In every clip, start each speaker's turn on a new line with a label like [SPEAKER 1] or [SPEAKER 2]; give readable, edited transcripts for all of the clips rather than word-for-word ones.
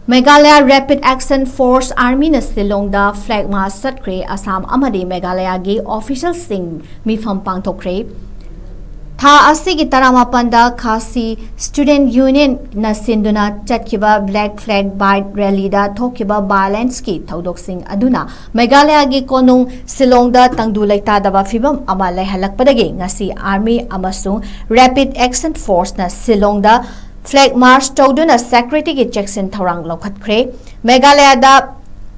[SPEAKER 1] Meghalaya Rapid Action Force Armyna Shillong da flag Mast Chatkhre Assam Amadi Meghalaya gi official SHING MIPHAM PANGTHOK Tha asigi taramapanda KHRE Student Union na sinduna chatkiba Black Flag Bike Rally da thokiba violence ki thodok sing aduna Meghalaya gi konung Shillong da tangdu laita daba fibam ama laihalakpadagi ngasi Army amasung Rapid Action Force na Shillong da Flag March tawduna security ki Jackson thorang lokhatkre Meghalaya da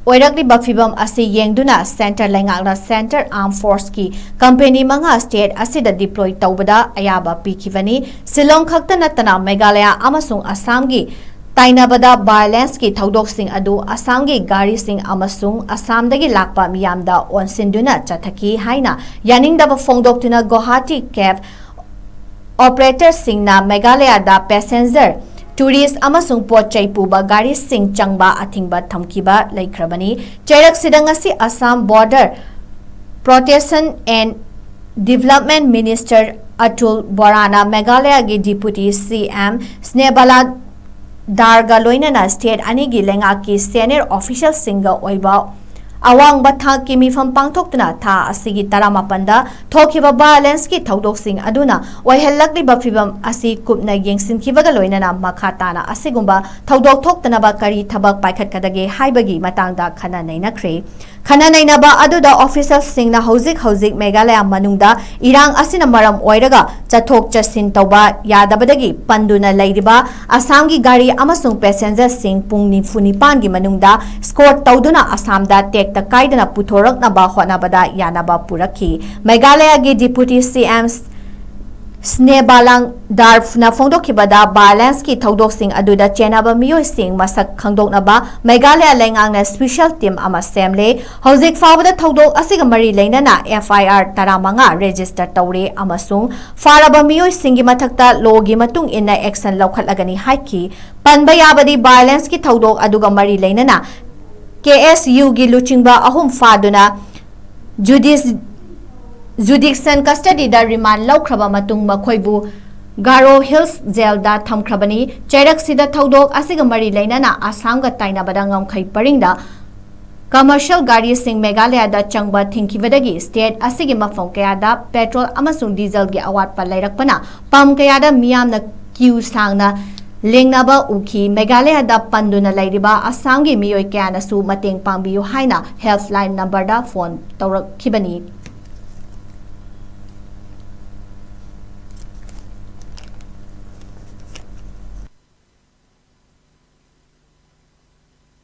[SPEAKER 1] oirakli bafibam asi yengduna center lengakna center armed force ki company manga state asida deploy tawbada ayaba pikivani Shillong khakta natana Meghalaya amasung Assam gi tainabada violence ki thodok sing adu Assam gi gari sing amasung Assam dagi lakpa miyamda onsinduna chathaki haina yaningdaba phongdoktuna Guwahati cab operator singna Meghalaya da passenger tourist amasung pot chai puba gari sing changba athingba thamkiba laikhrabani chairak sidangasi Assam Border Protection and Development Minister Atul Borana Meghalaya gi Deputy CM Snebala Darga loinana state anigi lenga ki senior official singa oiba awang bathang ki MIPHAM pangthoktuna tha asigi taramapanda thokiba violence ki thodok sing aduna oihellakli bafibam asi kupna yengsin kibaga loinana makhatana asigumba thodok thoktana ba kari thabak paikhat kadage haibagi matangda khana nainakre khana nainaba aduda official singna hojik Meghalaya manungda irang asina maram oiraga chathok chasin tawba yadabadagi panduna lairiba Assam gi gari amasung passenger sing pung nifunipan gi manungda escort tawduna Assam da tek kaidana puthorak na ba hona bada yana ba puraki Meghalaya gi Deputy CM Snebalang Darf na phongdok kibada balance ki thodok sing aduda chenaba miyoi sing masak khangdok na ba Meghalaya lengang na special team ama semle hojik fawada thodok asiga mari leina na FIR taramanga register tawre amasung faraba miyoi singi mathakta logi matung inna action laukhatlagani haiki panba yabadi balance ki thodok aduga mari leina na KSU gi luchingba ahum faduna Judiction custody da remand laukraba matung makhoibu Garo Hills jail da thamkrabani chairak sida thodok asiga mari leinana Assam ga tainabada ngamkhai paringda commercial gari sing Meghalaya da changba thingkibadagi state asigi mafong kaya da petrol amasung diesel gi awat pa lairakpana pam kaya da miyamna queue sangna lengnaba uki Meghalaya da panduna lairiba Assam gi miyoi kaya na su mateng pangbiyu haina helpline number da phone tawrak kibani